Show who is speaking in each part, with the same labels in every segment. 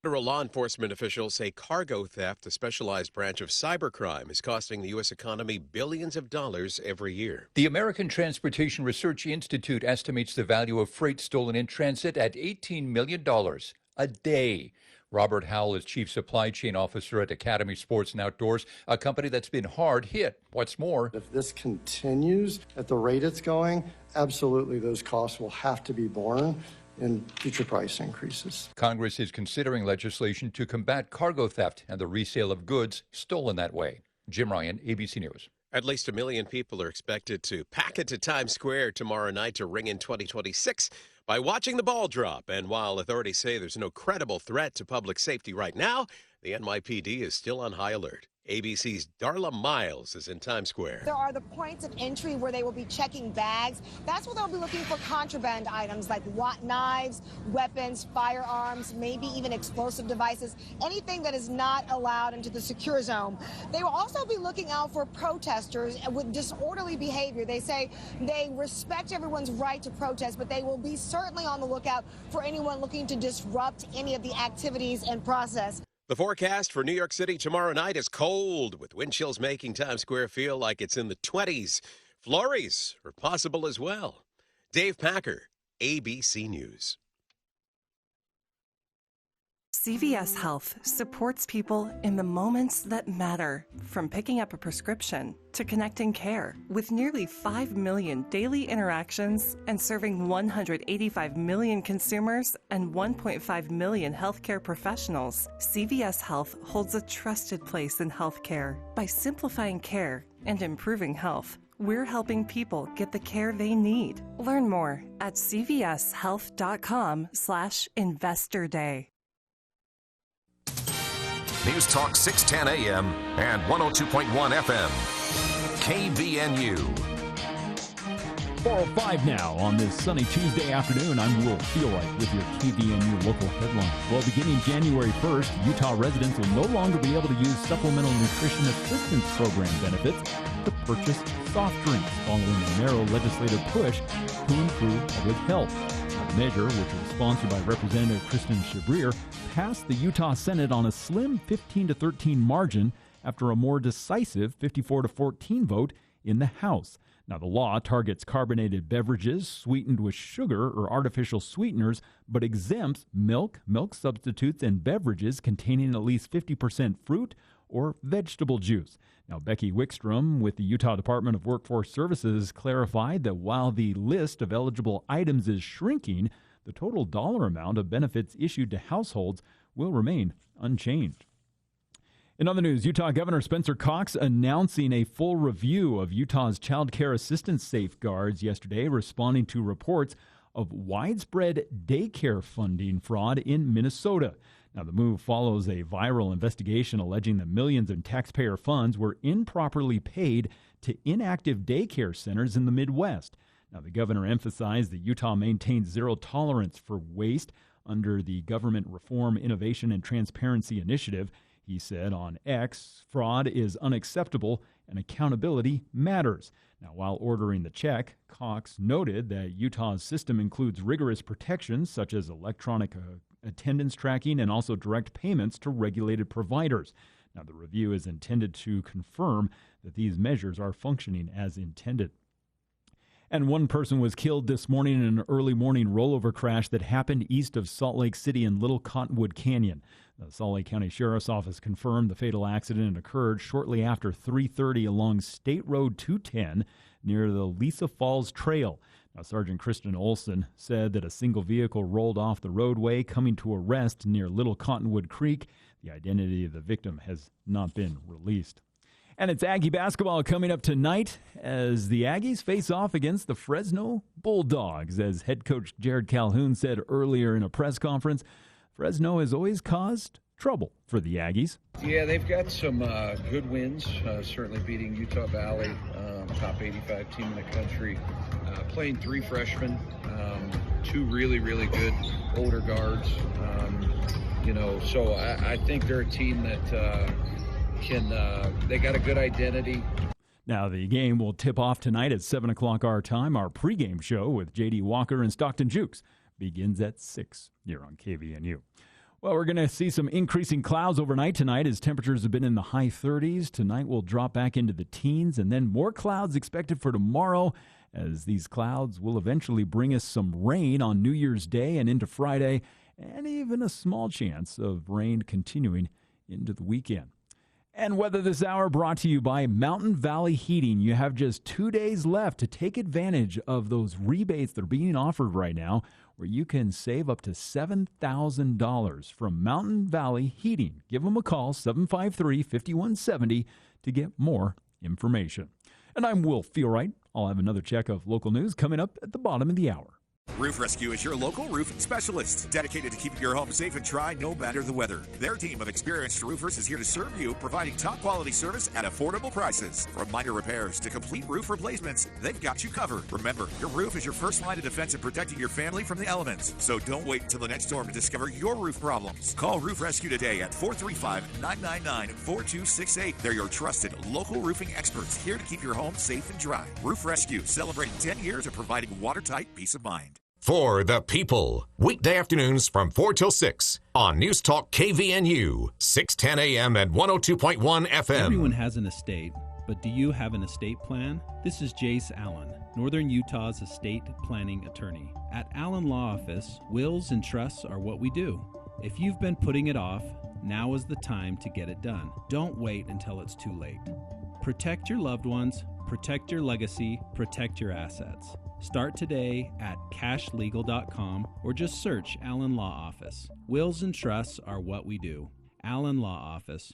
Speaker 1: Federal law enforcement officials say cargo theft, a specialized branch of cybercrime, is costing the U.S. economy billions of dollars every year.
Speaker 2: The American Transportation Research Institute estimates the value of freight stolen in transit at $18 million a day. Robert Howell is Chief Supply Chain Officer at Academy Sports and Outdoors, a company that's been hard hit. What's more,
Speaker 3: if this continues at the rate it's going, absolutely those costs will have to be borne in future price increases.
Speaker 2: Congress is considering legislation to combat cargo theft and the resale of goods stolen that way. Jim Ryan, ABC News.
Speaker 1: At least 1 million people are expected to pack into Times Square tomorrow night to ring in 2026 by watching the ball drop. And while authorities say there's no credible threat to public safety right now, the NYPD is still on high alert. ABC's Darla Miles is in Times Square.
Speaker 4: There are the points of entry where they will be checking bags. That's where they'll be looking for contraband items like knives, weapons, firearms, maybe even explosive devices, anything that is not allowed into the secure zone. They will also be looking out for protesters with disorderly behavior. They say they respect everyone's right to protest, but they will be certainly on the lookout for anyone looking to disrupt any of the activities and process.
Speaker 1: The forecast for New York City tomorrow night is cold, with wind chills making Times Square feel like it's in the 20s. Flurries are possible as well. Dave Packer, ABC News.
Speaker 5: CVS Health supports people in the moments that matter, from picking up a prescription to connecting care. With nearly 5 million daily interactions and serving 185 million consumers and 1.5 million healthcare professionals, CVS Health holds a trusted place in healthcare. By simplifying care and improving health, we're helping people get the care they need. Learn more at cvshealth.com/investor day.
Speaker 6: News Talk 610 AM and 102.1 FM. KVNU.
Speaker 7: 4:05 now on this sunny Tuesday afternoon. I'm Will Feelright with your KVNU local headlines. Well, beginning January 1st, Utah residents will no longer be able to use Supplemental Nutrition Assistance Program benefits to purchase soft drinks following a narrow legislative push to improve public health. The measure, which was sponsored by Representative Kristen Shabrier, passed the Utah Senate on a slim 15-13 margin after a more decisive 54-14 vote in the House. Now, the law targets carbonated beverages sweetened with sugar or artificial sweeteners, but exempts milk, milk substitutes, and beverages containing at least 50% fruit or vegetable juice. Now, Becky Wickstrom with the Utah Department of Workforce Services clarified that while the list of eligible items is shrinking, the total dollar amount of benefits issued to households will remain unchanged. In other news, Utah Governor Spencer Cox announcing a full review of Utah's child care assistance safeguards yesterday, responding to reports of widespread daycare funding fraud in Minnesota. Now, the move follows a viral investigation alleging that millions in taxpayer funds were improperly paid to inactive daycare centers in the Midwest. Now, the governor emphasized that Utah maintains zero tolerance for waste under the Government Reform, Innovation, and Transparency Initiative. He said on X, fraud is unacceptable and accountability matters. Now, while ordering the check, Cox noted that Utah's system includes rigorous protections such as electronic attendance tracking and also direct payments to regulated providers. Now, the review is intended to confirm that these measures are functioning as intended. And one person was killed this morning in an early morning rollover crash that happened east of Salt Lake City in Little Cottonwood Canyon. The Salt Lake County Sheriff's Office confirmed the fatal accident occurred shortly after 3:30 along State Road 210 near the Lisa Falls Trail. Now, Sergeant Kristen Olson said that a single vehicle rolled off the roadway, coming to a rest near Little Cottonwood Creek. The identity of the victim has not been released. And it's Aggie basketball coming up tonight as the Aggies face off against the Fresno Bulldogs. As head coach Jared Calhoun said earlier in a press conference, Fresno has always caused trouble for the Aggies.
Speaker 8: Yeah, they've got some good wins, certainly beating Utah Valley, top 85 team in the country, playing 3 freshmen, 2 really, really good older guards. So I think they're a team that they got a good identity.
Speaker 7: Now, the game will tip off tonight at 7 o'clock our time. Our pregame show with J.D. Walker and Stockton Jukes begins at 6 here on KVNU. Well, we're going to see some increasing clouds overnight tonight as temperatures have been in the high 30s. Tonight we'll drop back into the teens, and then more clouds expected for tomorrow as these clouds will eventually bring us some rain on New Year's Day and into Friday, and even a small chance of rain continuing into the weekend. And weather this hour brought to you by Mountain Valley Heating. You have just 2 days left to take advantage of those rebates that are being offered right now, where you can save up to $7,000 from Mountain Valley Heating. Give them a call, 753-5170, to get more information. And I'm Will Feelright. I'll have another check of local news coming up at the bottom of the hour.
Speaker 9: Roof Rescue is your local roofing specialist, dedicated to keeping your home safe and dry no matter the weather. Their team of experienced roofers is here to serve you, providing top quality service at affordable prices. From minor repairs to complete roof replacements, they've got you covered. Remember, your roof is your first line of defense in protecting your family from the elements. So don't wait until the next storm to discover your roof problems. Call Roof Rescue today at 435-999-4268. They're your trusted local roofing experts, here to keep your home safe and dry. Roof Rescue, celebrating 10 years of providing watertight peace of mind.
Speaker 6: For the People, weekday afternoons from 4 till 6 on News Talk KVNU, 610 AM and 102.1 FM.
Speaker 10: Everyone has an estate, but do you have an estate plan? This is Jace Allen, Northern Utah's estate planning attorney. At Allen Law Office, wills and trusts are what we do. If you've been putting it off, now is the time to get it done. Don't wait until it's too late. Protect your loved ones, protect your legacy, protect your assets. Start today at cashlegal.com or just search Allen Law Office. Wills and trusts are what we do. Allen Law Office.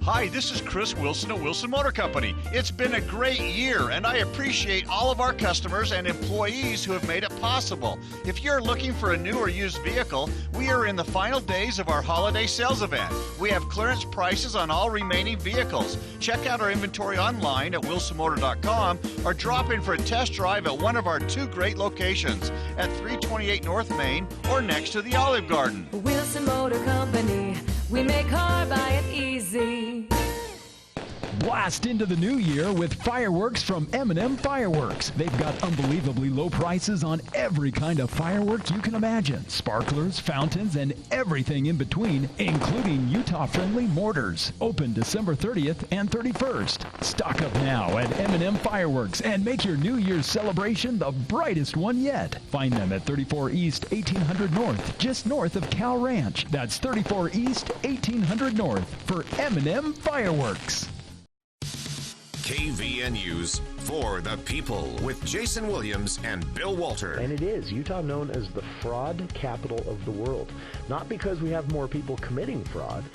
Speaker 11: Hi, this is Chris Wilson of Wilson Motor Company. It's been a great year, and I appreciate all of our customers and employees who have made it possible. If you're looking for a new or used vehicle, we are in the final days of our holiday sales event. We have clearance prices on all remaining vehicles. Check out our inventory online at wilsonmotor.com or drop in for a test drive at one of our 2 great locations at 328 North Main or next to the Olive Garden.
Speaker 12: Wilson Motor Company, we make car buying easy.
Speaker 7: Blast into the new year with fireworks from M&M Fireworks. They've got unbelievably low prices on every kind of fireworks you can imagine. Sparklers, fountains, and everything in between, including Utah-friendly mortars. Open December 30th and 31st. Stock up now at M&M Fireworks and make your New Year's celebration the brightest one yet. Find them at 34 East, 1800 North, just north of Cal Ranch. That's 34 East, 1800 North for M&M Fireworks.
Speaker 6: KVNU's For the People with Jason Williams and Bill Walter.
Speaker 13: And it is Utah known as the fraud capital of the world. Not because we have more people committing fraud,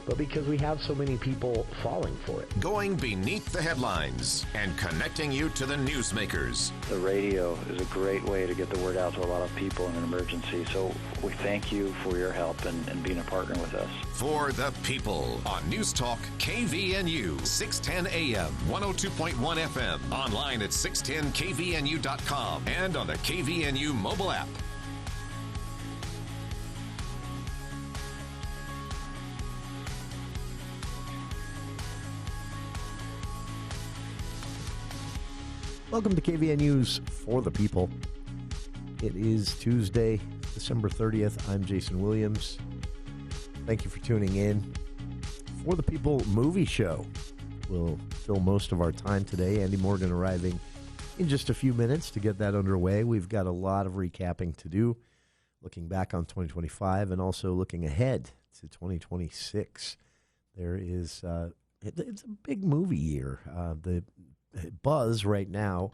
Speaker 13: but because we have so many people falling for it.
Speaker 6: Going beneath the headlines and connecting you to the newsmakers.
Speaker 14: The radio is a great way to get the word out to a lot of people in an emergency. So we thank you for your help and being a partner with us.
Speaker 6: For the People on News Talk KVNU, 610 AM, 102.1 FM, online at 610kvnu.com and on the KVNU mobile app.
Speaker 13: Welcome to KVNU's For the People. It is Tuesday, December 30th. I'm Jason Williams. Thank you for tuning in. For the People movie show will fill most of our time today. Andy Morgan arriving in just a few minutes to get that underway. We've got a lot of recapping to do, looking back on 2025 and also looking ahead to 2026. There is, it's a big movie year. The buzz right now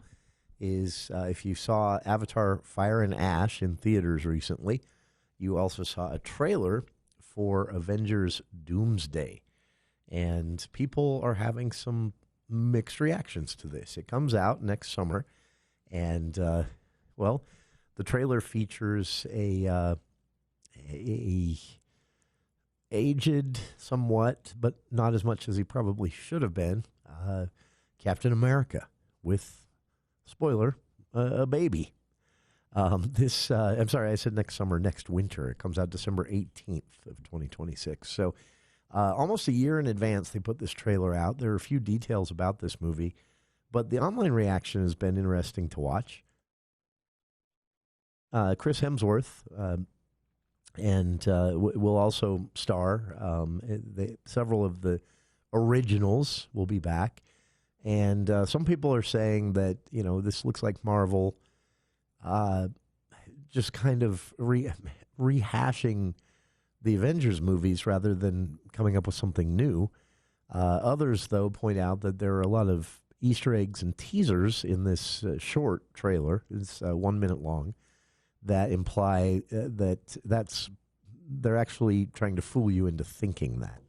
Speaker 13: is if you saw Avatar Fire and Ash in theaters recently, you also saw a trailer for Avengers Doomsday. And people are having some mixed reactions to this. It comes out next summer. And, well, the trailer features a aged somewhat, but not as much as he probably should have been, Captain America with, spoiler, a baby. I'm sorry, I said next summer, next winter. It comes out December 18th of 2026. So almost a year in advance, they put this trailer out. There are a few details about this movie, but the online reaction has been interesting to watch. Chris Hemsworth and will also star. Several of the originals will be back, and some people are saying that this looks like Marvel just kind of rehashing the Avengers movies rather than coming up with something new. Others, though, point out that there are a lot of Easter eggs and teasers in this short trailer. It's 1 minute long, that imply that they're actually trying to fool you into thinking that.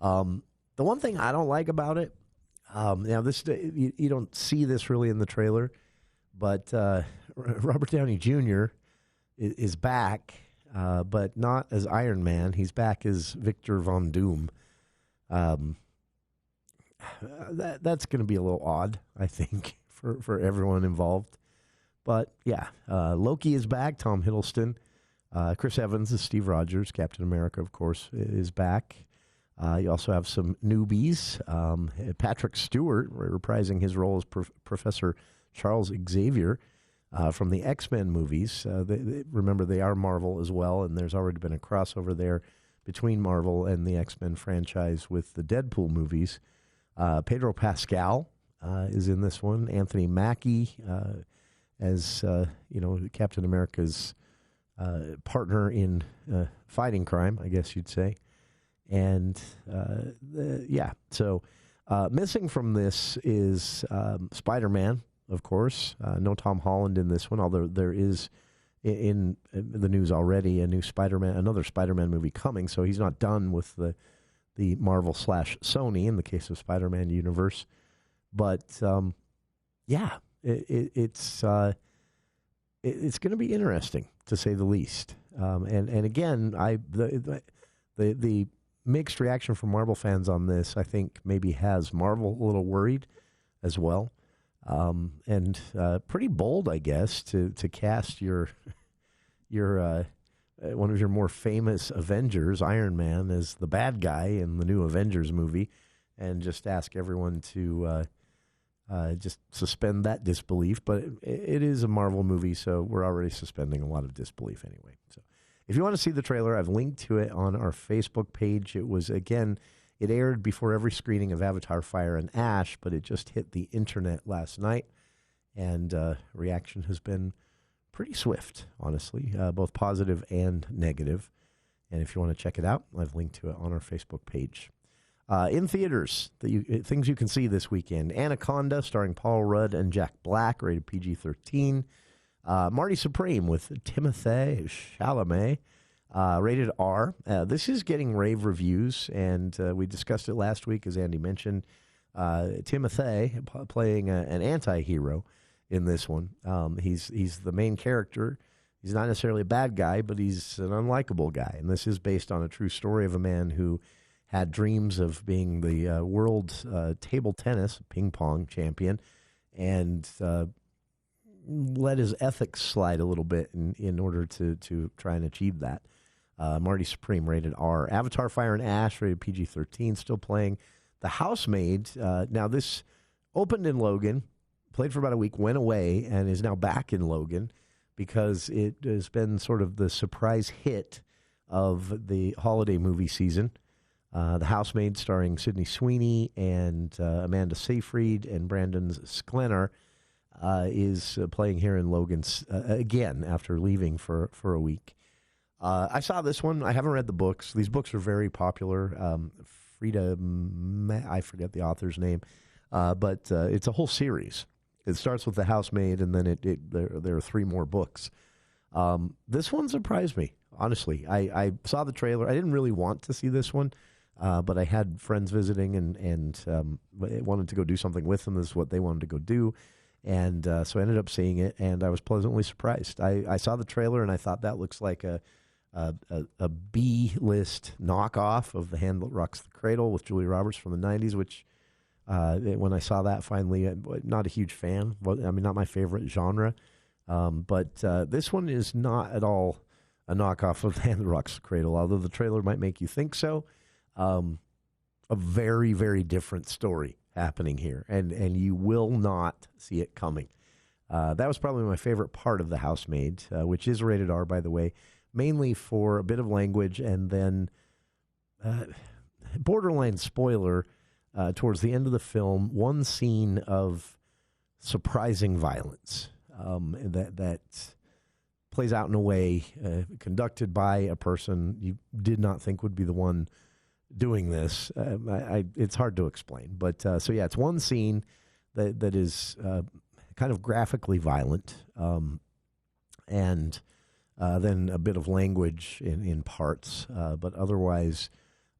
Speaker 13: The one thing I don't like about it, now this you don't see this really in the trailer, but Robert Downey Jr. is back, but not as Iron Man. He's back as Victor Von Doom. That's going to be a little odd, I think, for everyone involved. But yeah, Loki is back. Tom Hiddleston, Chris Evans is Steve Rogers. Captain America, of course, is back. You also have some newbies. Patrick Stewart reprising his role as Professor Charles Xavier from the X-Men movies. Remember, they are Marvel as well, and there's already been a crossover there between Marvel and the X-Men franchise with the Deadpool movies. Pedro Pascal is in this one. Anthony Mackie as Captain America's partner in fighting crime, I guess you'd say. And so missing from this is Spider-Man, of course. No Tom Holland in this one, although there is in the news already another Spider-Man movie coming. So he's not done with the Marvel / Sony in the case of Spider-Man universe. But it's going to be interesting, to say the least. And again, the mixed reaction from Marvel fans on this, I think, maybe has Marvel a little worried as well. And pretty bold, I guess, to cast your one of your more famous Avengers, Iron Man, as the bad guy in the new Avengers movie, and just ask everyone to just suspend that disbelief. But it is a Marvel movie, so we're already suspending a lot of disbelief anyway. So if you want to see the trailer, I've linked to it on our Facebook page. It aired before every screening of Avatar: Fire and Ash, but it just hit the internet last night, and reaction has been pretty swift, honestly, both positive and negative. And if you want to check it out, I've linked to it on our Facebook page. In theaters, things you can see this weekend: Anaconda, starring Paul Rudd and Jack Black, rated PG-13. Marty Supreme with Timothée Chalamet, rated R. This is getting rave reviews, and we discussed it last week, as Andy mentioned. Timothée playing an anti-hero in this one. He's the main character. He's not necessarily a bad guy, but he's an unlikable guy. And this is based on a true story of a man who had dreams of being the world table tennis ping pong champion, and let his ethics slide a little bit in order to try and achieve that. Marty Supreme, rated R. Avatar: Fire and Ash, rated PG-13, still playing. The Housemaid, now this opened in Logan, played for about a week, went away, and is now back in Logan because it has been sort of the surprise hit of the holiday movie season. The Housemaid, starring Sydney Sweeney and Amanda Seyfried and Brandon Sklenar, is playing here in Logan again after leaving for a week. I saw this one. I haven't read the books. These books are very popular. Frida, I forget the author's name, but it's a whole series. It starts with The Housemaid, and then there are 3 more books. This one surprised me, honestly. I saw the trailer. I didn't really want to see this one, but I had friends visiting and wanted to go do something with them. This is what they wanted to go do. And so I ended up seeing it, and I was pleasantly surprised. I saw the trailer, and I thought that looks like a B-list knockoff of The Hand That Rocks the Cradle with Julia Roberts from the 90s, which when I saw that finally, not a huge fan. I mean, not my favorite genre. But this one is not at all a knockoff of The Hand That Rocks the Cradle, although the trailer might make you think so. A very, very different story happening here, and you will not see it coming. That was probably my favorite part of The Housemaid, which is rated R, by the way. mainly for a bit of language and then borderline spoiler towards the end of the film, one scene of surprising violence that plays out in a way conducted by a person you did not think would be the one doing this. It's hard to explain. But so, yeah, it's one scene that is kind of graphically violent and then a bit of language in parts. But otherwise,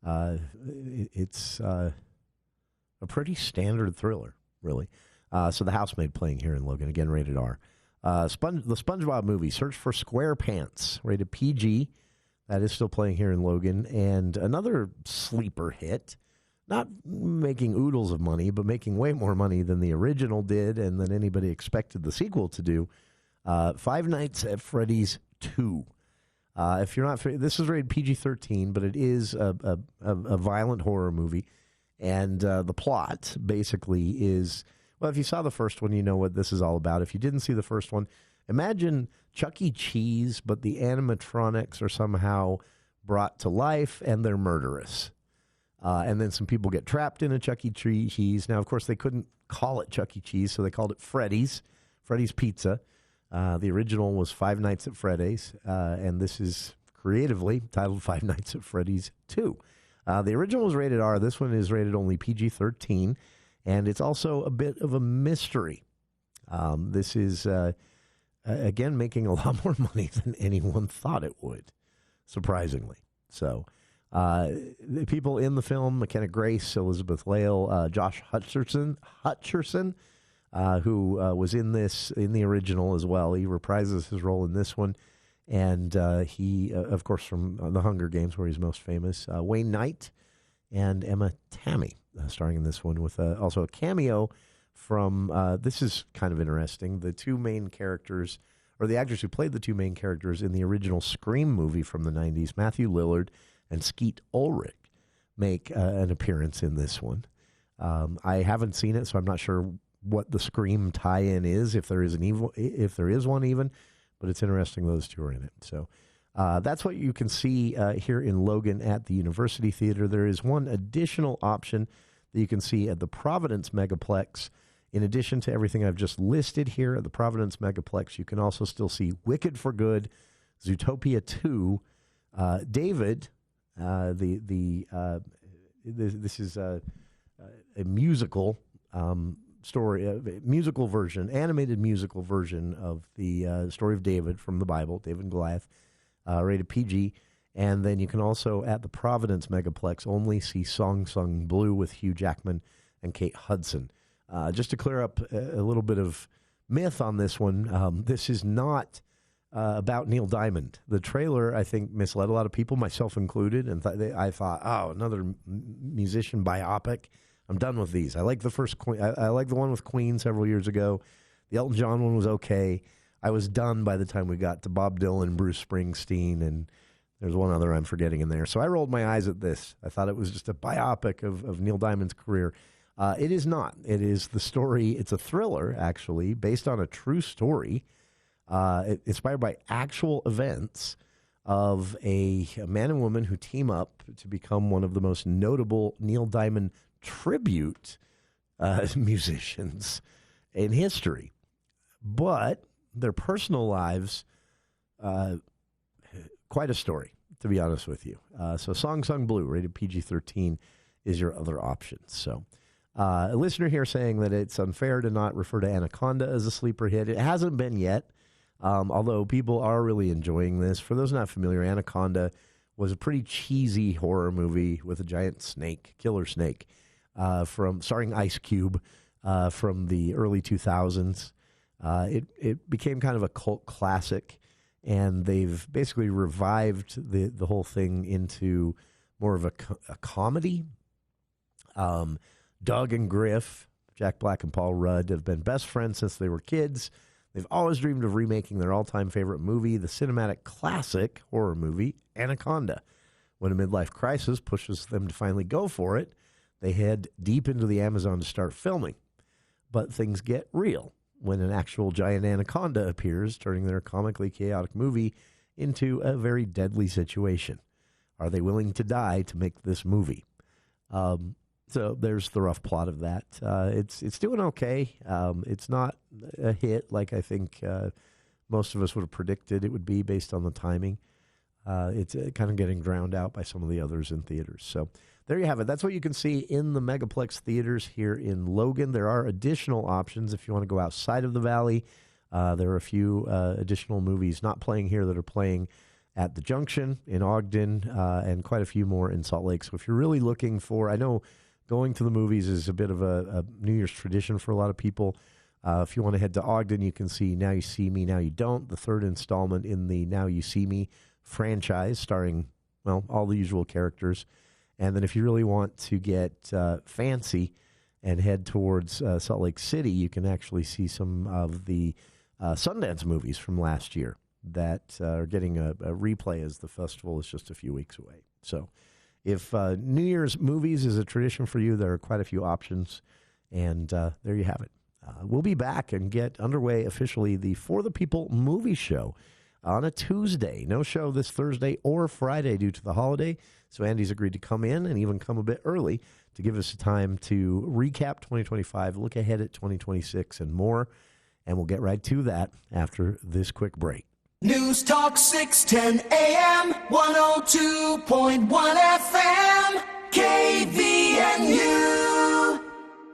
Speaker 13: it's a pretty standard thriller, really. So The Housemaid playing here in Logan, again, rated R. The SpongeBob movie, Search for SquarePants, rated PG. That is still playing here in Logan. And another sleeper hit, not making oodles of money, but making way more money than the original did and than anybody expected the sequel to do. Five Nights at Freddy's 2. If you're not, this is rated PG-13, but it is a violent horror movie. And the plot basically is, well, if you saw the first one, you know what this is all about. If you didn't see the first one, imagine Chuck E. Cheese, but the animatronics are somehow brought to life and they're murderous. And then some people get trapped in a Chuck E. Cheese. Now, of course, they couldn't call it Chuck E. Cheese, so they called it Freddy's Pizza. The original was Five Nights at Freddy's, and this is creatively titled Five Nights at Freddy's 2. The original was rated R. This one is rated only PG-13, and it's also a bit of a mystery. This is, again, making a lot more money than anyone thought it would, surprisingly. So, the people in the film, McKenna Grace, Elizabeth Lail, Josh Hutcherson, who was in the original as well. He reprises his role in this one. And he, of course, from The Hunger Games, where he's most famous, Wayne Knight and Emma Tammy starring in this one with also a cameo from, this is kind of interesting, the two main characters, or the actors who played the two main characters in the original Scream movie from the 90s, Matthew Lillard and Skeet Ulrich, make an appearance in this one. I haven't seen it, so I'm not sure what the Scream tie-in is, if there is one even. But it's interesting those two are in it. So that's what you can see here in Logan at the University Theater. There is one additional option that you can see at the Providence Megaplex. In addition to everything I've just listed here at the Providence Megaplex, you can also still see Wicked for Good, Zootopia 2, David. This is a musical animated musical version of the story of David from the Bible, David and Goliath, rated PG. And then you can also, at the Providence Megaplex, only see Song Sung Blue with Hugh Jackman and Kate Hudson. Just to clear up a little bit of myth on this one, this is not about Neil Diamond. The trailer, I think, misled a lot of people, myself included, and I thought, oh, another musician biopic. I'm done with these. I like the first Queen. I like the one with Queen several years ago. The Elton John one was okay. I was done by the time we got to Bob Dylan, Bruce Springsteen, and there's one other I'm forgetting in there. So I rolled my eyes at this. I thought it was just a biopic of Neil Diamond's career. It is not. It is the story. It's a thriller, actually, based on a true story, inspired by actual events of a man and woman who team up to become one of the most notable Neil Diamond tribute musicians in history. But their personal lives, quite a story, to be honest with you. So Song Sung Blue, rated PG-13, is your other option. So a listener here saying that it's unfair to not refer to Anaconda as a sleeper hit. It hasn't been yet, although people are really enjoying this. For those not familiar, Anaconda was a pretty cheesy horror movie with a giant snake, killer snake, starring Ice Cube from the early 2000s. It became kind of a cult classic, and they've basically revived the whole thing into more of a comedy. Doug and Griff, Jack Black and Paul Rudd, have been best friends since they were kids. They've always dreamed of remaking their all-time favorite movie, the cinematic classic horror movie, Anaconda. When a midlife crisis pushes them to finally go for it, they head deep into the Amazon to start filming. But things get real when an actual giant anaconda appears, turning their comically chaotic movie into a very deadly situation. Are they willing to die to make this movie? So there's the rough plot of that. It's doing okay. It's not a hit like I think most of us would have predicted it would be based on the timing. It's kind of getting drowned out by some of the others in theaters. So there you have it. That's what you can see in the Megaplex theaters here in Logan. There are additional options if you want to go outside of the Valley. There are a few additional movies not playing here that are playing at the Junction in Ogden, and quite a few more in Salt Lake. So if you're really looking for, I know going to the movies is a bit of a New Year's tradition for a lot of people. If you want to head to Ogden, you can see Now You See Me, Now You Don't, the third installment in the Now You See Me franchise, starring, well, all the usual characters. And then if you really want to get fancy and head towards Salt Lake City, you can actually see some of the Sundance movies from last year that are getting a replay as the festival is just a few weeks away. So if New Year's movies is a tradition for you, there are quite a few options. And there you have it. We'll be back and get underway officially the For the People movie show on a Tuesday. No show this Thursday or Friday due to the holiday. So Andy's agreed to come in and even come a bit early to give us time to recap 2025, look ahead at 2026 and more. And we'll get right to that after this quick break.
Speaker 15: News Talk 610 AM, 102.1 FM, KVNU.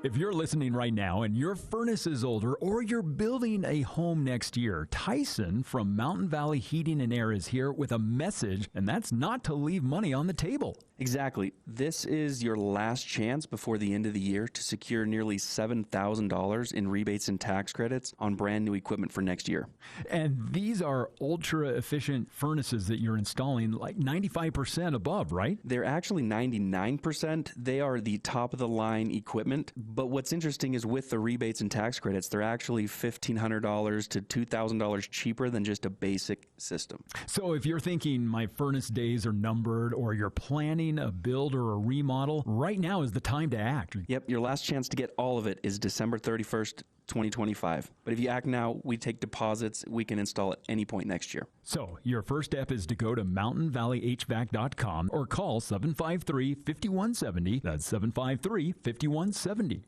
Speaker 7: If you're listening right now and your furnace is older or you're building a home next year, Tyson from Mountain Valley Heating and Air is here with a message, and that's not to leave money on the table.
Speaker 16: Exactly. This is your last chance before the end of the year to secure nearly $7,000 in rebates and tax credits on brand new equipment for next year.
Speaker 7: And these are ultra-efficient furnaces that you're installing, like 95% above, right?
Speaker 16: They're actually 99%. They are the top-of-the-line equipment. But what's interesting is with the rebates and tax credits, they're actually $1,500 to $2,000 cheaper than just a basic system.
Speaker 7: So if you're thinking my furnace days are numbered or you're planning a build or a remodel, right now is the time to act.
Speaker 16: Yep, your last chance to get all of it is December 31st, 2025. But if you act now, we take deposits. We can install at any point next year.
Speaker 7: So your first step is to go to mountainvalleyhvac.com or call 753-5170. That's 753-5170.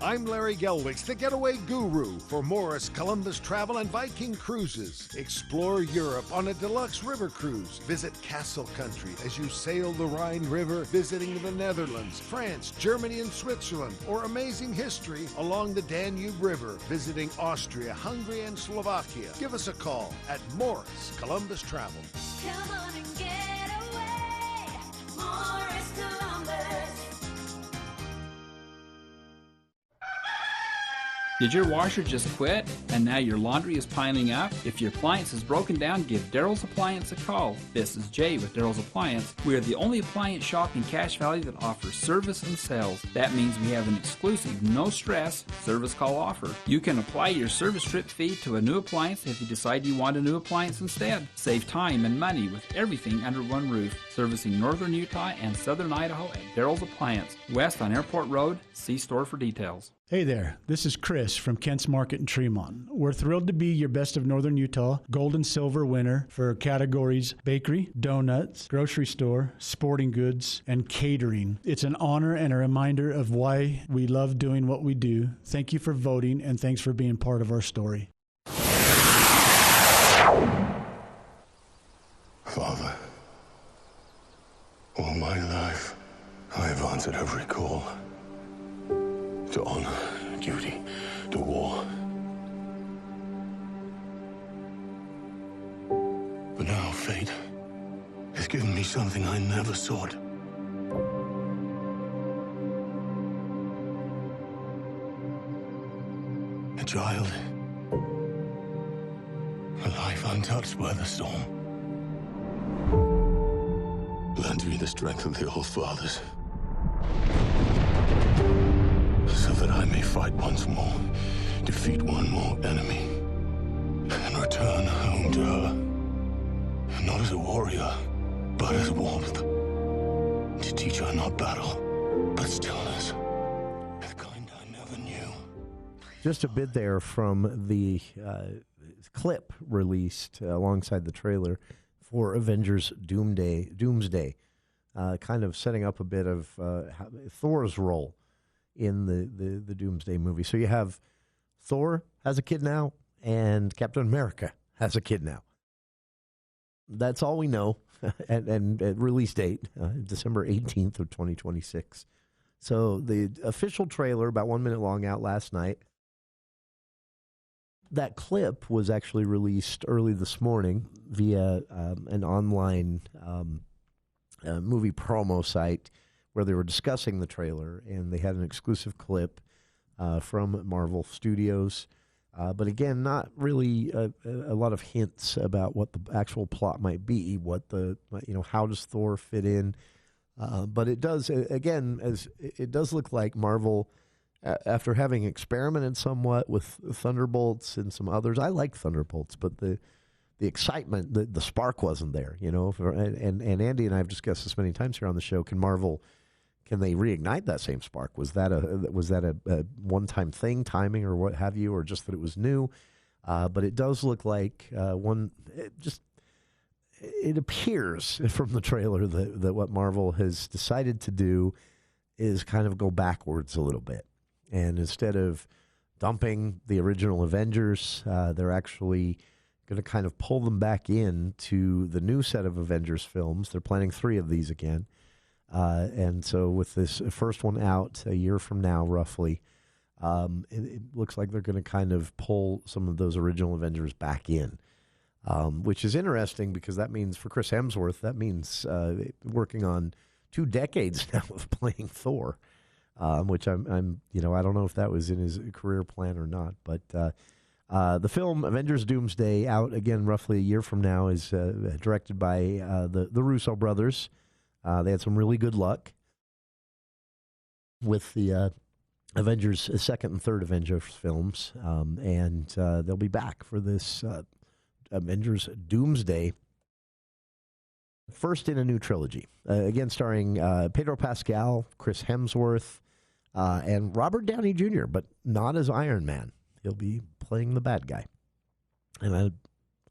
Speaker 17: I'm Larry Gelwicks, the getaway guru for Morris Columbus Travel and Viking Cruises. Explore Europe on a deluxe river cruise. Visit Castle Country as you sail the Rhine River, visiting the Netherlands, France, Germany, and Switzerland, or amazing history along the Danube River, visiting Austria, Hungary, and Slovakia. Give us a call at Morris Columbus Travel.
Speaker 12: Come on and get away, Morris Columbus.
Speaker 18: Did your washer just quit and now your laundry is piling up? If your appliance is broken down, give Daryl's Appliance a call. This is Jay with Daryl's Appliance. We are the only appliance shop in Cache Valley that offers service and sales. That means we have an exclusive, no stress service call offer. You can apply your service trip fee to a new appliance if you decide you want a new appliance instead. Save time and money with everything under one roof. Servicing northern Utah and southern Idaho at Daryl's Appliance, west on Airport Road. See store for details.
Speaker 19: Hey there, this is Chris from Kent's Market in Tremont. We're thrilled to be your Best of Northern Utah Gold and Silver winner for categories bakery, donuts, grocery store, sporting goods, and catering. It's an honor and a reminder of why we love doing what we do. Thank you for voting, and thanks for being part of our story.
Speaker 20: Father, all my life, I have answered every call. To honor, duty, to war. But now fate has given me something I never sought. A child. A life untouched by the storm. Lend me the strength of the old fathers. So that I may fight once more, defeat one more enemy, and return home to her. Not as a warrior, but as warmth. To teach her not battle, but stillness. The kind I never knew.
Speaker 13: Just a bit there from the clip released alongside the trailer for Avengers Doomsday, kind of setting up a bit of Thor's role in the Doomsday movie. So you have Thor has a kid now, and Captain America has a kid now. That's all we know. and release date, December 18th of 2026. So the official trailer, about 1 minute long, out last night. That clip was actually released early this morning via an online movie promo site where they were discussing the trailer, and they had an exclusive clip from Marvel Studios. But again, not really a lot of hints about what the actual plot might be, how does Thor fit in. But it does, again, as it does look like Marvel, after having experimented somewhat with Thunderbolts and some others. I like Thunderbolts, but the excitement, the spark wasn't there, and Andy and I have discussed this many times here on the show. Can they reignite that same spark? Was that a one-time thing, timing or what have you, or just that it was new? But it does look like it appears from the trailer that what Marvel has decided to do is kind of go backwards a little bit. And instead of dumping the original Avengers, they're actually going to kind of pull them back into the new set of Avengers films. They're planning 3 of these again. And so with this first one out a year from now, roughly, it looks like they're going to kind of pull some of those original Avengers back in, which is interesting because that means for Chris Hemsworth, that means working on 2 decades now of playing Thor, which I'm I don't know if that was in his career plan or not. But the film Avengers Doomsday, out again roughly a year from now, is directed by the Russo brothers. They had some really good luck with the Avengers, second and third Avengers films, and they'll be back for this Avengers Doomsday, first in a new trilogy. Again, starring Pedro Pascal, Chris Hemsworth, and Robert Downey Jr., but not as Iron Man. He'll be playing the bad guy. And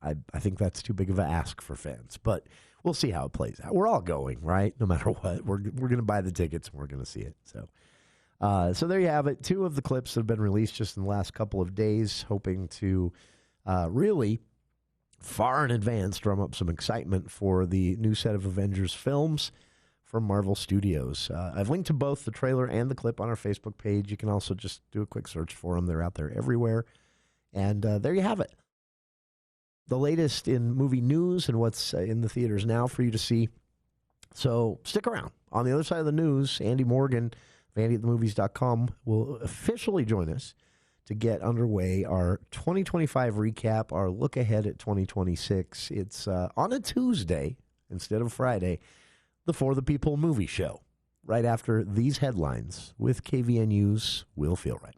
Speaker 13: I think that's too big of an ask for fans, but we'll see how it plays out. We're all going, right? No matter what, we're going to buy the tickets and we're going to see it. So there you have it. 2 of the clips have been released just in the last couple of days, hoping to really far in advance drum up some excitement for the new set of Avengers films from Marvel Studios. I've linked to both the trailer and the clip on our Facebook page. You can also just do a quick search for them. They're out there everywhere. And there you have it. The latest in movie news and what's in the theaters now for you to see. So stick around. On the other side of the news, Andy Morgan of AndyAtTheMovies.com will officially join us to get underway our 2025 recap, our look ahead at 2026. It's on a Tuesday instead of Friday, the For the People movie show, right after these headlines with KVNU's Will Feel Right.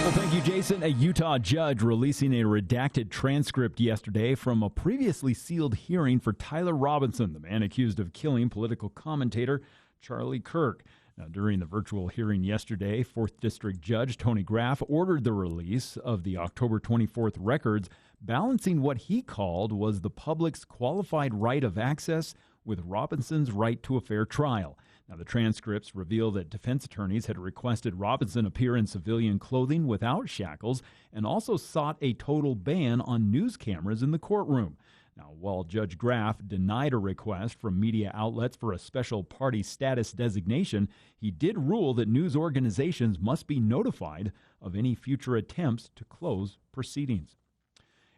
Speaker 7: Well, thank you, Jason. A Utah judge releasing a redacted transcript yesterday from a previously sealed hearing for Tyler Robinson, the man accused of killing political commentator Charlie Kirk. Now, during the virtual hearing yesterday, 4th District Judge Tony Graff ordered the release of the October 24th records, balancing what he called was the public's qualified right of access with Robinson's right to a fair trial. Now, the transcripts reveal that defense attorneys had requested Robinson appear in civilian clothing without shackles and also sought a total ban on news cameras in the courtroom. Now, while Judge Graff denied a request from media outlets for a special party status designation, he did rule that news organizations must be notified of any future attempts to close proceedings.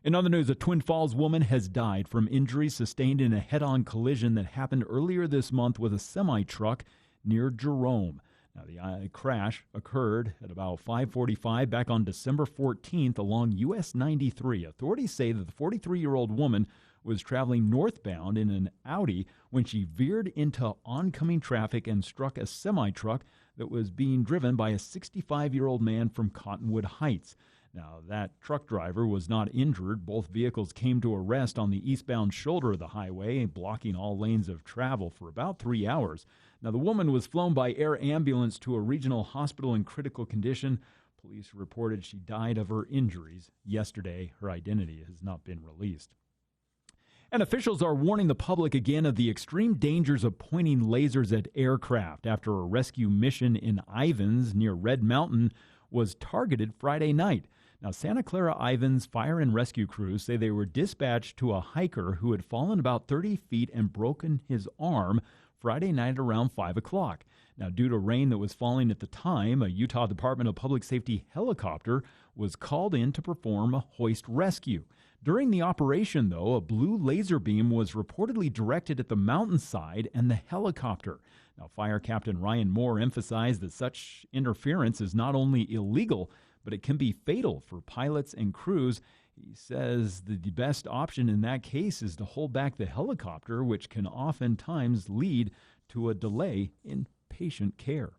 Speaker 7: In other news, a Twin Falls woman has died from injuries sustained in a head-on collision that happened earlier this month with a semi-truck near Jerome. Now, the crash occurred at about 5:45 back on December 14th along US 93. Authorities say that the 43-year-old woman was traveling northbound in an Audi when she veered into oncoming traffic and struck a semi-truck that was being driven by a 65-year-old man from Cottonwood Heights. Now, that truck driver was not injured. Both vehicles came to a rest on the eastbound shoulder of the highway, blocking all lanes of travel for about 3 hours. Now, the woman was flown by air ambulance to a regional hospital in critical condition. Police reported she died of her injuries yesterday. Her identity has not been released. And officials are warning the public again of the extreme dangers of pointing lasers at aircraft after a rescue mission in Ivins near Red Mountain was targeted Friday night. Now, Santa Clara Ivins fire and rescue crews say they were dispatched to a hiker who had fallen about 30 feet and broken his arm Friday night around 5 o'clock. Now, due to rain that was falling at the time, a Utah Department of Public Safety helicopter was called in to perform a hoist rescue. During the operation, though, a blue laser beam was reportedly directed at the mountainside and the helicopter. Now, Fire Captain Ryan Moore emphasized that such interference is not only illegal, but it can be fatal for pilots and crews. He says the best option in that case is to hold back the helicopter, which can oftentimes lead to a delay in patient care.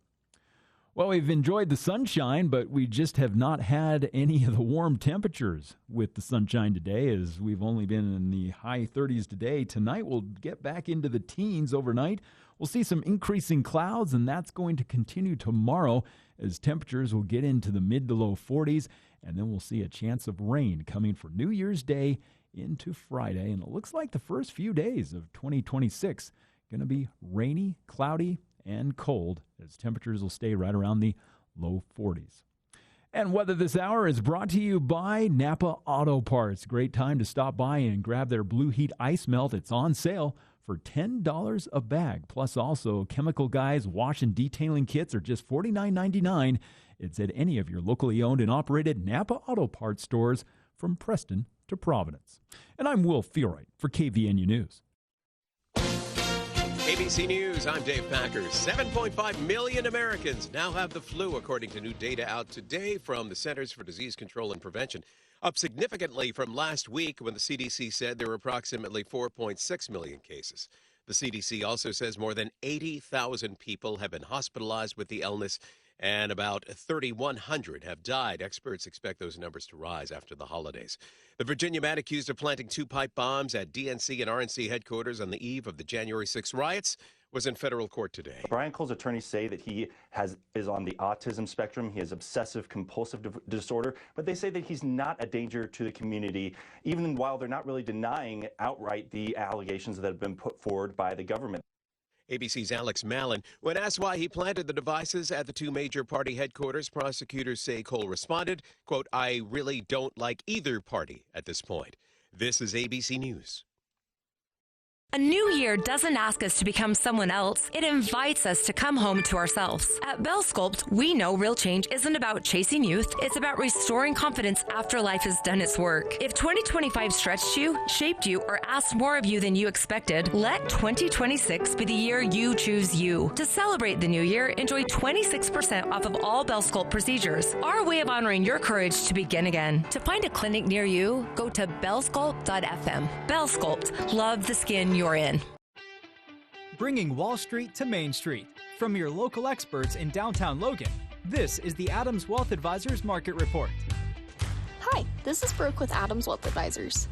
Speaker 7: Well, we've enjoyed the sunshine, but we just have not had any of the warm temperatures with the sunshine today, as we've only been in the high 30s today. Tonight, we'll get back into the teens overnight. We'll see some increasing clouds, and that's going to continue tomorrow as temperatures will get into the mid to low 40s, and then we'll see a chance of rain coming for New Year's Day into Friday. And it looks like the first few days of 2026 going to be rainy, cloudy, and cold, as temperatures will stay right around the low 40s. And weather this hour is brought to you by Napa Auto Parts. Great time to stop by and grab their Blue Heat Ice Melt. It's on sale for $10 a bag. Plus also Chemical Guys wash and detailing kits are just $49.99. It's at any of your locally owned and operated Napa Auto Parts stores from Preston to Providence. And I'm Will Fiorite for KVNU News.
Speaker 1: ABC News, I'm Dave Packers. 7.5 million Americans now have the flu, according to new data out today from the Centers for Disease Control and Prevention, up significantly from last week when the CDC said there were approximately 4.6 million cases. The CDC also says more than 80,000 people have been hospitalized with the illness, and about 3,100 have died. Experts expect those numbers to rise after the holidays. The Virginia man accused of planting 2 pipe bombs at DNC and RNC headquarters on the eve of the January 6 riots was in federal court today.
Speaker 21: Brian Cole's attorneys say that he is on the autism spectrum. He has obsessive compulsive disorder, but they say that he's not a danger to the community, even while they're not really denying outright the allegations that have been put forward by the government.
Speaker 1: ABC's Alex Mallon. When asked why he planted the devices at the 2 major party headquarters, prosecutors say Cole responded, quote, "I really don't like either party at this point." This is ABC News.
Speaker 22: A new year doesn't ask us to become someone else. It invites us to come home to ourselves. At Bell Sculpt, we know real change isn't about chasing youth. It's about restoring confidence after life has done its work. If 2025 stretched you, shaped you, or asked more of you than you expected, let 2026 be the year you choose you. To celebrate the new year, enjoy 26% off of all Bell Sculpt procedures. Our way of honoring your courage to begin again. To find a clinic near you, go to bellsculpt.fm. Bell Sculpt. Love the skin you're in.
Speaker 23: Bringing Wall Street to Main Street. From your local experts in downtown Logan, this is the Adams Wealth Advisors Market Report.
Speaker 24: Hi, this is Brooke with Adams Wealth Advisors.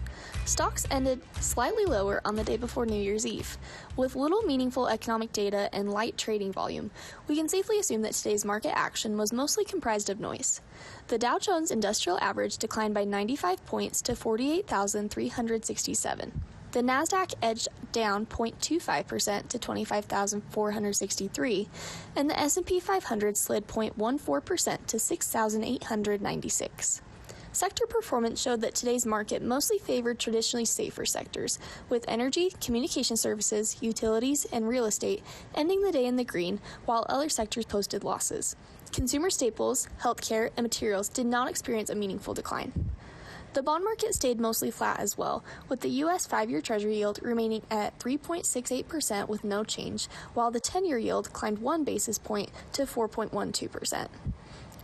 Speaker 24: Stocks ended slightly lower on the day before New Year's Eve. With little meaningful economic data and light trading volume, we can safely assume that today's market action was mostly comprised of noise. The Dow Jones Industrial Average declined by 95 points to 48,367. The NASDAQ edged down 0.25% to 25,463, and the S&P 500 slid 0.14% to 6,896. Sector performance showed that today's market mostly favored traditionally safer sectors, with energy, communication services, utilities, and real estate ending the day in the green, while other sectors posted losses. Consumer staples, healthcare, and materials did not experience a meaningful decline. The bond market stayed mostly flat as well, with the U.S. 5-year Treasury yield remaining at 3.68% with no change, while the 10-year yield climbed 1 basis point to 4.12%.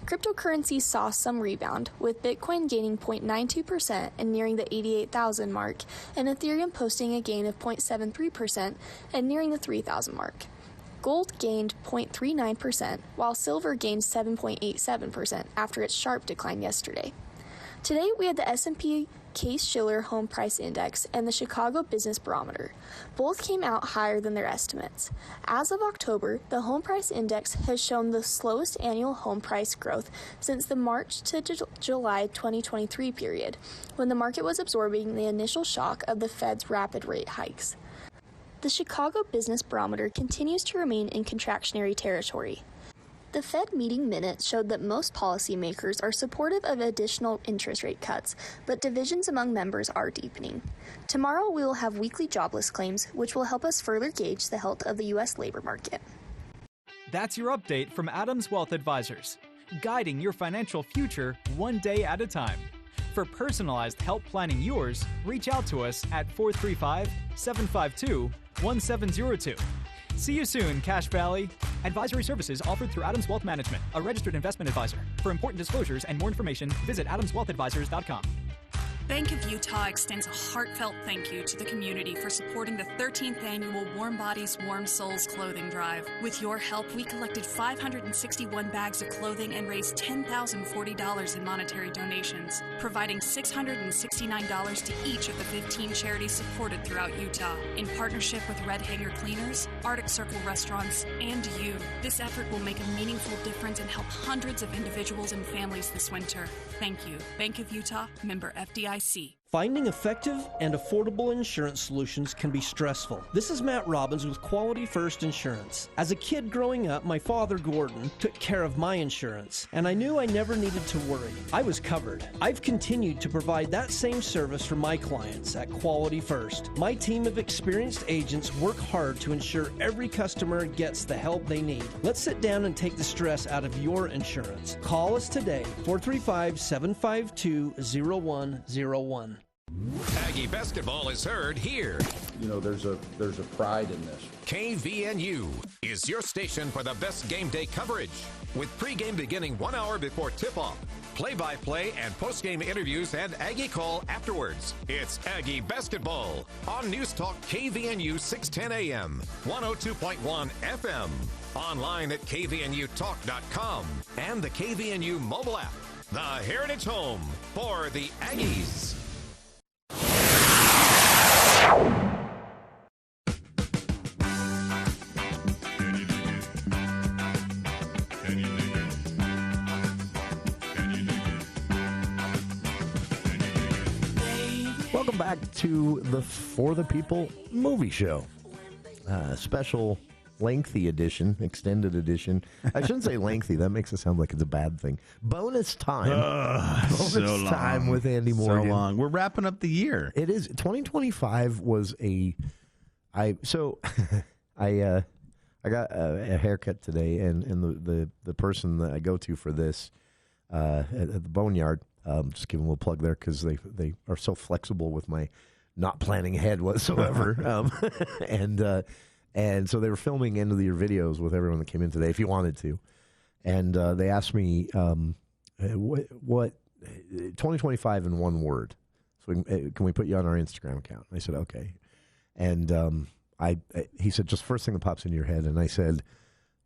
Speaker 24: Cryptocurrencies saw some rebound, with Bitcoin gaining 0.92% and nearing the 88,000 mark, and Ethereum posting a gain of 0.73% and nearing the 3,000 mark. Gold gained 0.39%, while silver gained 7.87% after its sharp decline yesterday. Today, we had the S&P Case-Shiller Home Price Index and the Chicago Business Barometer. Both came out higher than their estimates. As of October, the Home Price Index has shown the slowest annual home price growth since the March to July 2023 period, when the market was absorbing the initial shock of the Fed's rapid rate hikes. The Chicago Business Barometer continues to remain in contractionary territory. The Fed meeting minutes showed that most policymakers are supportive of additional interest rate cuts, but divisions among members are deepening. Tomorrow we will have weekly jobless claims, which will help us further gauge the health of the U.S. labor market.
Speaker 23: That's your update from Adams Wealth Advisors, guiding your financial future one day at a time. For personalized help planning yours, reach out to us at 435-752-1702. See you soon, Cache Valley. Advisory services offered through Adams Wealth Management, a registered investment advisor. For important disclosures and more information, visit adamswealthadvisors.com.
Speaker 2: Bank of Utah extends a heartfelt thank you to the community for supporting the 13th annual Warm Bodies, Warm Souls clothing drive. With your help, we collected 561 bags of clothing and raised $10,040 in monetary donations, providing $669 to each of the 15 charities supported throughout Utah. In partnership with Red Hanger Cleaners, Arctic Circle Restaurants, and you, this effort will make a meaningful difference and help hundreds of individuals and families this winter. Thank you. Bank of Utah, member FDIC.
Speaker 3: Finding effective and affordable insurance solutions can be stressful. This is Matt Robbins with Quality First Insurance. As a kid growing up, my father, Gordon, took care of my insurance, and I knew I never needed to worry. I was covered. I've continued to provide that same service for my clients at Quality First. My team of experienced agents work hard to ensure every customer gets the help they need. Let's sit down and take the stress out of your insurance. Call us today, 435-752-0101.
Speaker 6: Aggie basketball is heard here.
Speaker 4: You know, there's a pride in this.
Speaker 6: KVNU is your station for the best game day coverage, with pregame beginning 1 hour before tip-off, play-by-play and postgame interviews, and Aggie call afterwards. It's Aggie basketball on News Talk KVNU 610 AM, 102.1 FM, online at kvnutalk.com, and the KVNU mobile app, the heritage home for the Aggies.
Speaker 13: Welcome back to the For the People movie show. Special lengthy edition, extended edition. I shouldn't say lengthy. That makes it sound like it's a bad thing. Bonus time. Bonus time with Andy Morgan.
Speaker 5: So long. We're wrapping up the year.
Speaker 13: It is. 2025 was I got a haircut today, and the person that I go to for this at the Boneyard, just give them a little plug there because they are so flexible with my not planning ahead whatsoever. And so they were filming end of the year videos with everyone that came in today, if you wanted to. And they asked me what 2025 in one word. So can we put you on our Instagram account? I said okay. And he said, just first thing that pops into your head. And I said,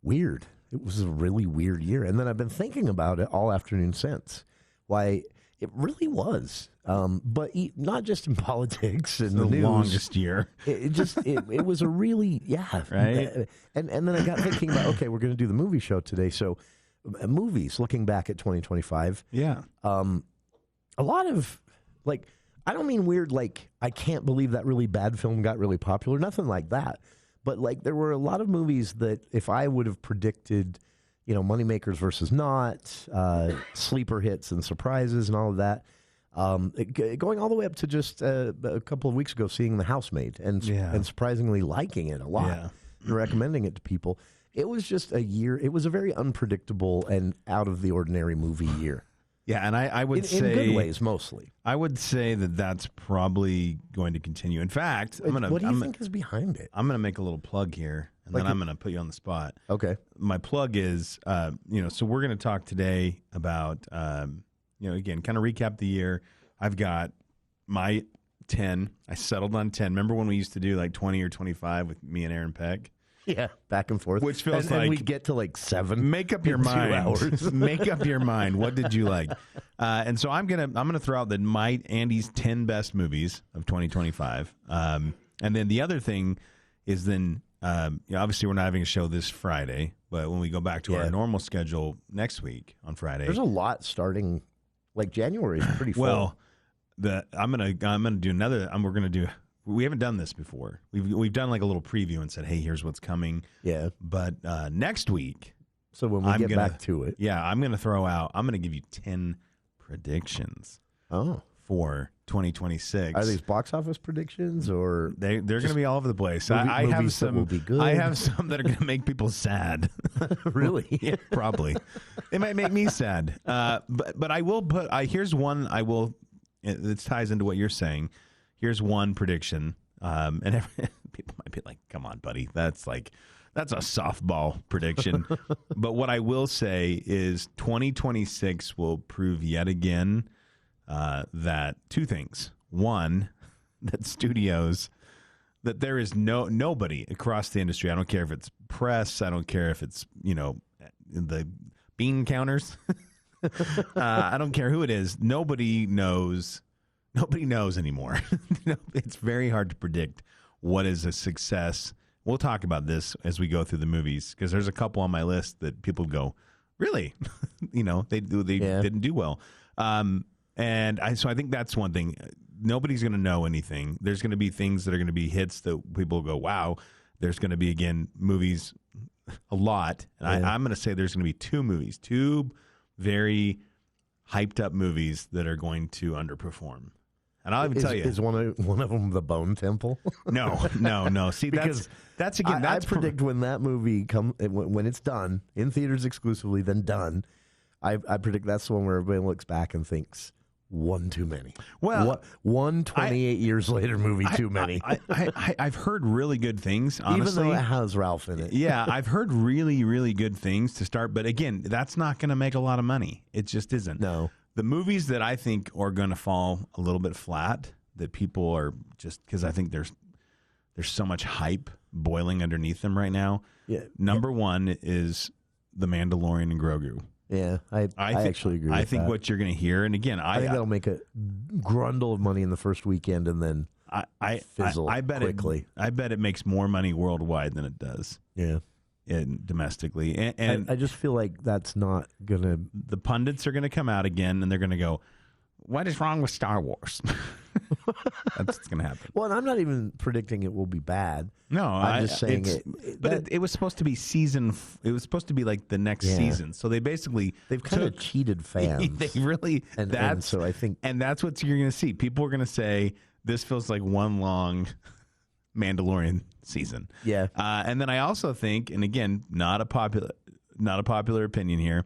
Speaker 13: weird. It was a really weird year. And then I've been thinking about it all afternoon since. Why, it really was. But not just in politics and the news.
Speaker 5: Longest year.
Speaker 13: It was a really,
Speaker 5: right.
Speaker 13: And then I got thinking about, okay, we're going to do the movie show today. So movies, looking back at 2025.
Speaker 5: Yeah.
Speaker 13: A lot of, like, I don't mean weird, like, I can't believe that really bad film got really popular. Nothing like that. But, like, there were a lot of movies that if I would have predicted, you know, moneymakers versus not, sleeper hits and surprises and all of that, going all the way up to just a couple of weeks ago seeing The Housemaid and surprisingly liking it a lot and recommending it to people. It was just a year. It was a very unpredictable and out of the ordinary movie year.
Speaker 5: Yeah, and I would say
Speaker 13: in good ways mostly.
Speaker 5: I would say that that's probably going to continue. In fact,
Speaker 13: what do you think is behind it?
Speaker 5: I'm going to make a little plug here, and then I'm going to put you on the spot.
Speaker 13: Okay.
Speaker 5: My plug is, so we're going to talk today about, again, kind of recap the year. I've got my 10. I settled on 10. Remember when we used to do like 20 or 25 with me and Aaron Peck?
Speaker 13: Yeah, back and forth.
Speaker 5: Which feels
Speaker 13: and
Speaker 5: like
Speaker 13: we get to like 7.
Speaker 5: Make up your
Speaker 13: in 2
Speaker 5: mind.
Speaker 13: hours.
Speaker 5: Make up your mind. What did you like? And so I'm gonna throw out Andy's 10 best movies of 2025. And then the other thing is obviously we're not having a show this Friday, but when we go back to our normal schedule next week on Friday,
Speaker 13: There's a lot starting. Like January is pretty full.
Speaker 5: well, I'm gonna do another. We're gonna do. We haven't done this before. We've done like a little preview and said, hey, here's what's coming.
Speaker 13: Yeah.
Speaker 5: But next week.
Speaker 13: So when we get back to it.
Speaker 5: Yeah, I'm gonna give you 10 predictions. For 2026.
Speaker 13: Are these box office predictions or
Speaker 5: they're going to be all over the place? I have some that will be good. I have some that are going to make people sad.
Speaker 13: Really?
Speaker 5: Yeah, probably. It might make me sad. But I will put. Here's one. I will. This ties into what you're saying. Here's one prediction. And people might be like, "Come on, buddy. That's a softball prediction." But what I will say is 2026 will prove yet again that 2 things. One, that there is nobody across the industry. I don't care if it's press. I don't care if it's, the bean counters. I don't care who it is. Nobody knows anymore. It's very hard to predict what is a success. We'll talk about this as we go through the movies, because there's a couple on my list that people go, really? They didn't do well. So I think that's one thing. Nobody's going to know anything. There's going to be things that are going to be hits that people go, wow. There's going to be, again, movies a lot. And I'm going to say there's going to be 2 movies, 2 very hyped up movies that are going to underperform. And I'll even tell you.
Speaker 13: Is one of them The Bone Temple?
Speaker 5: No. See, that's again.
Speaker 13: I predict when that movie when it's done, in theaters exclusively, then done, I predict that's the one where everybody looks back and thinks, one too many.
Speaker 5: Well,
Speaker 13: 28 years later movie too many.
Speaker 5: I've heard really good things, honestly.
Speaker 13: Even though it has Ralph in it.
Speaker 5: Yeah, I've heard really, really good things to start. But again, that's not going to make a lot of money. It just isn't.
Speaker 13: No.
Speaker 5: The movies that I think are going to fall a little bit flat, that people are just, because I think there's so much hype boiling underneath them right now.
Speaker 13: Yeah.
Speaker 5: Number 1 is The Mandalorian and Grogu.
Speaker 13: Yeah, I actually agree with
Speaker 5: I think
Speaker 13: that.
Speaker 5: what you're going to hear, and again,
Speaker 13: I think that'll make a grundle of money in the first weekend and then fizzle quickly.
Speaker 5: I bet it makes more money worldwide than it does.
Speaker 13: Yeah.
Speaker 5: Domestically. And
Speaker 13: I just feel like that's not going to...
Speaker 5: The pundits are going to come out again, and they're going to go, what is wrong with Star Wars? That's what's going to happen.
Speaker 13: Well, and I'm not even predicting it will be bad.
Speaker 5: No,
Speaker 13: I'm just saying
Speaker 5: it was supposed to be it was supposed to be like the next season. So they've
Speaker 13: kind of cheated fans.
Speaker 5: They really,
Speaker 13: and so I think,
Speaker 5: and that's what you're going to see. People are going to say this feels like one long Mandalorian season.
Speaker 13: Yeah.
Speaker 5: And then I also think, and again, not a popular opinion here,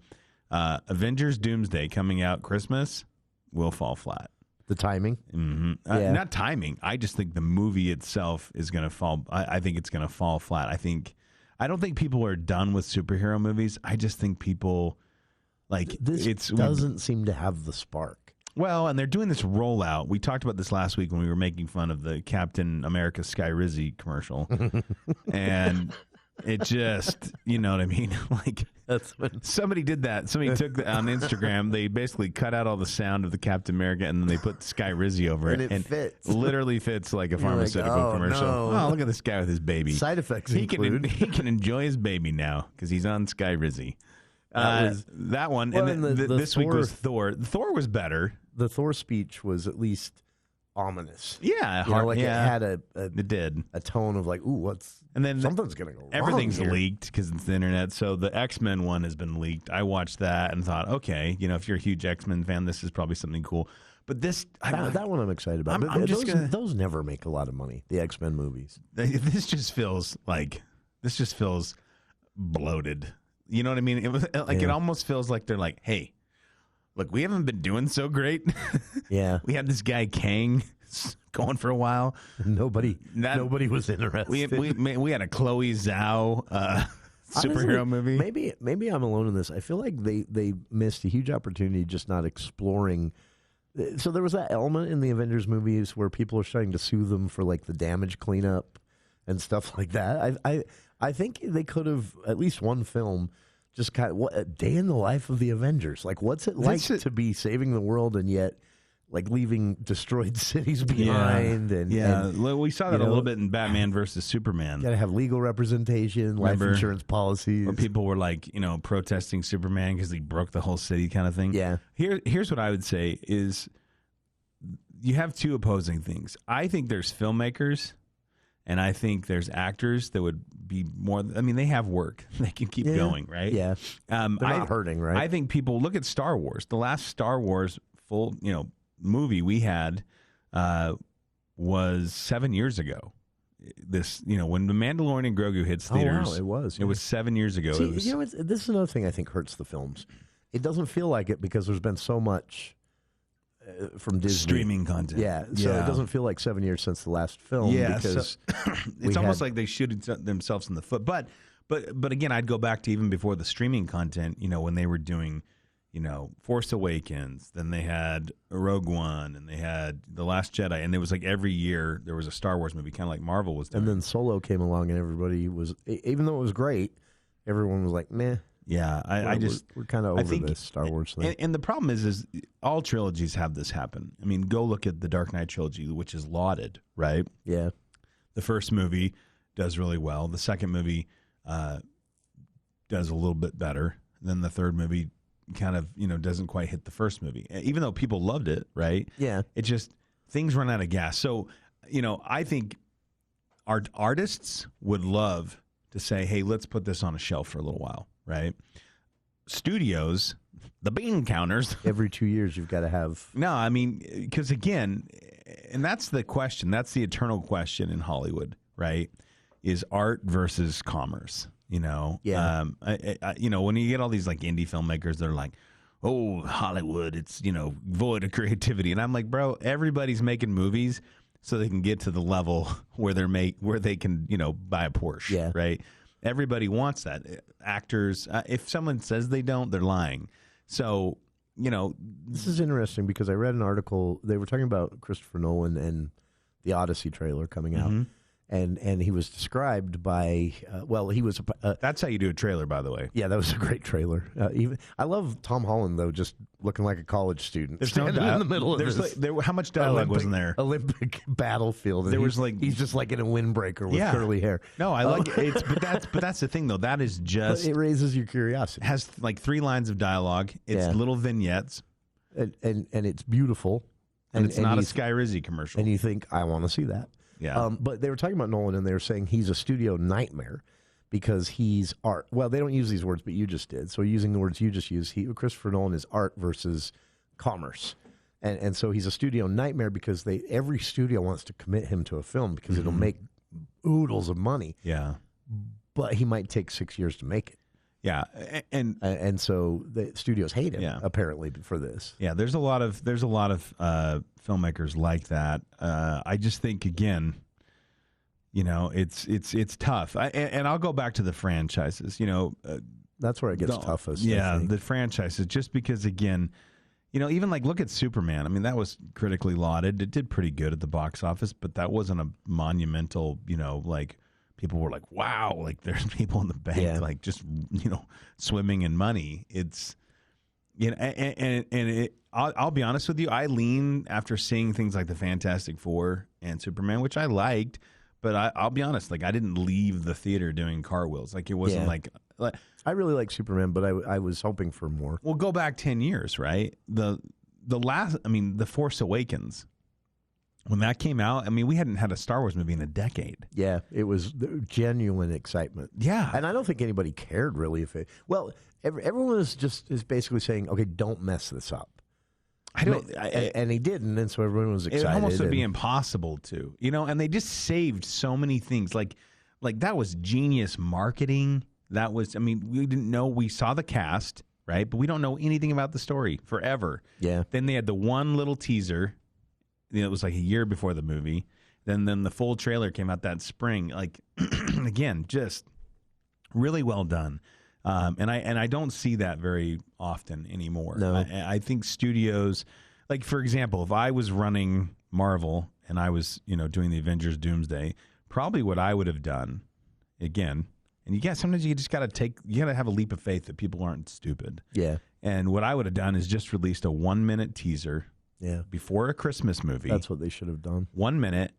Speaker 5: Avengers Doomsday coming out Christmas will fall flat.
Speaker 13: The timing?
Speaker 5: Mm-hmm.
Speaker 13: Yeah.
Speaker 5: Not timing. I just think the movie itself is going to fall. I think it's going to fall flat. I don't think people are done with superhero movies. I just think people
Speaker 13: doesn't seem to have the spark.
Speaker 5: Well, and they're doing this rollout. We talked about this last week when we were making fun of the Captain America Sky Rizzy commercial. And it just, you know what I mean? Like, somebody did that. Somebody took on Instagram. They basically cut out all the sound of the Captain America, and then they put Sky Rizzy over it.
Speaker 13: And it fits.
Speaker 5: Literally fits like a pharmaceutical commercial.
Speaker 13: No.
Speaker 5: Oh, look at this guy with his baby.
Speaker 13: Side effects
Speaker 5: he
Speaker 13: include.
Speaker 5: He can enjoy his baby now because he's on Sky Rizzy. That one.
Speaker 13: Well,
Speaker 5: and then this week was Thor. Thor was better.
Speaker 13: The Thor speech was at least ominous.
Speaker 5: Yeah,
Speaker 13: it had
Speaker 5: it did
Speaker 13: a tone of like, ooh, something's gonna go wrong.
Speaker 5: Everything's
Speaker 13: here.
Speaker 5: leaked because it's the internet. So the X-Men one has been leaked. I watched that and thought, okay, if you're a huge X-Men fan, this is probably something cool. But that
Speaker 13: one I'm excited about. Those never make a lot of money. The X-Men movies.
Speaker 5: This just feels bloated. You know what I mean? It almost feels like they're like, hey, look, we haven't been doing so great.
Speaker 13: Yeah.
Speaker 5: We had this guy Kang going for a while.
Speaker 13: Nobody was interested.
Speaker 5: We had a Chloe Zhao superhero movie.
Speaker 13: Maybe I'm alone in this. I feel like they missed a huge opportunity just not exploring. So there was that element in the Avengers movies where people are starting to sue them for like the damage cleanup and stuff like that. I think they could have at least one film just kind of a day in the life of the Avengers. Like, what's it like to be saving the world and yet like leaving destroyed cities behind? And
Speaker 5: we saw that a little bit in Batman versus Superman.
Speaker 13: Got to have legal representation, life insurance policies.
Speaker 5: Where people were like, protesting Superman because he broke the whole city, kind of thing.
Speaker 13: Yeah.
Speaker 5: Here's what I would say is, you have two opposing things. I think there's filmmakers, and I think there's actors that would be more. I mean, they have work; they can keep going, right?
Speaker 13: Yeah. They're not hurting, right?
Speaker 5: I think people look at Star Wars. The last Star Wars full, movie we had was 7 years ago. This, when The Mandalorian and Grogu hits theaters,
Speaker 13: it was.
Speaker 5: It was 7 years ago.
Speaker 13: See, this is another thing I think hurts the films. It doesn't feel like it because there's been so much from Disney
Speaker 5: streaming content.
Speaker 13: Yeah, so it doesn't feel like 7 years since the last film.
Speaker 5: Yeah,
Speaker 13: because
Speaker 5: it's almost like they shoot themselves in the foot. But again, I'd go back to even before the streaming content. When they were doing, Force Awakens, then they had Rogue One, and they had The Last Jedi, and it was like every year there was a Star Wars movie, kind of like Marvel was doing.
Speaker 13: And then Solo came along, and everybody was, even though it was great, everyone was like, meh.
Speaker 5: Yeah,
Speaker 13: we're kind of over this Star Wars thing.
Speaker 5: And the problem is all trilogies have this happen. I mean, go look at the Dark Knight trilogy, which is lauded, right?
Speaker 13: Yeah.
Speaker 5: The first movie does really well. The second movie does a little bit better. Then the third movie kind of, doesn't quite hit the first movie, even though people loved it, right?
Speaker 13: Yeah.
Speaker 5: It just, things run out of gas. So, I think artists would love to say, hey, let's put this on a shelf for a little while. Right? Studios, the bean counters.
Speaker 13: Every 2 years, you've got to have.
Speaker 5: No, I mean, because again, and that's the question. That's the eternal question in Hollywood, right? Is art versus commerce.
Speaker 13: Yeah.
Speaker 5: When you get all these like indie filmmakers, they're like, "Oh, Hollywood, it's void of creativity," and I'm like, bro, everybody's making movies so they can get to the level where they can buy a Porsche.
Speaker 13: Yeah.
Speaker 5: Right. Everybody wants that. Actors, if someone says they don't, they're lying. So,
Speaker 13: This is interesting because I read an article. They were talking about Christopher Nolan and the Odyssey trailer coming out.
Speaker 5: Mm-hmm.
Speaker 13: And he was described by, he was...
Speaker 5: That's how you do a trailer, by the way.
Speaker 13: Yeah, that was a great trailer. I love Tom Holland, though, just looking like a college student.
Speaker 5: There's no
Speaker 13: in the middle of this.
Speaker 5: How much dialogue wasn't there?
Speaker 13: Olympic battlefield. And
Speaker 5: there was
Speaker 13: he's just like in a windbreaker with curly hair.
Speaker 5: No, I like it. But that's the thing, though. That is just...
Speaker 13: It raises your curiosity.
Speaker 5: It has like 3 lines of dialogue. It's little vignettes.
Speaker 13: And it's beautiful.
Speaker 5: And it's not a Sky Rizzy commercial.
Speaker 13: And you think, I want to see that.
Speaker 5: Yeah.
Speaker 13: But they were talking about Nolan, and they were saying he's a studio nightmare because he's art. Well, they don't use these words, but you just did. So using the words you just used, Christopher Nolan is art versus commerce. And so he's a studio nightmare because every studio wants to commit him to a film because it'll make oodles of money.
Speaker 5: Yeah.
Speaker 13: But he might take 6 years to make it.
Speaker 5: Yeah,
Speaker 13: and so the studios hate him apparently for this.
Speaker 5: Yeah, there's a lot of filmmakers like that. I just think again, it's tough. And I'll go back to the franchises.
Speaker 13: That's where it gets toughest.
Speaker 5: Yeah, the franchises. Just because again, even like look at Superman. I mean, that was critically lauded. It did pretty good at the box office, but that wasn't a monumental. People were like, wow, like there's people in the bank, like just, swimming in money. It's, I'll be honest with you. I lean after seeing things like the Fantastic Four and Superman, which I liked, but I'll be honest, like I didn't leave the theater doing cartwheels. Like it wasn't like
Speaker 13: I really like Superman, but I was hoping for more.
Speaker 5: Well, go back 10 years, right? The Force Awakens. When that came out, I mean, we hadn't had a Star Wars movie in a decade.
Speaker 13: Yeah, it was genuine excitement.
Speaker 5: Yeah.
Speaker 13: And I don't think anybody cared really everyone is basically saying, okay, don't mess this up. And he didn't, and so everyone was excited.
Speaker 5: It almost would be impossible to, and they just saved so many things. Like that was genius marketing. That was, we didn't know, we saw the cast, right? But we don't know anything about the story forever.
Speaker 13: Yeah.
Speaker 5: Then they had the one little teaser. It was like a year before the movie. Then the full trailer came out that spring. Like, again, just really well done. And I don't see that very often anymore.
Speaker 13: No.
Speaker 5: I think studios, like for example, if I was running Marvel and I was doing the Avengers Doomsday, probably what I would have done, again, And sometimes you just got to have a leap of faith that people aren't stupid.
Speaker 13: Yeah.
Speaker 5: And what I would have done is just released a 1-minute teaser.
Speaker 13: Yeah.
Speaker 5: Before a Christmas movie.
Speaker 13: That's what they should have done.
Speaker 5: 1 minute,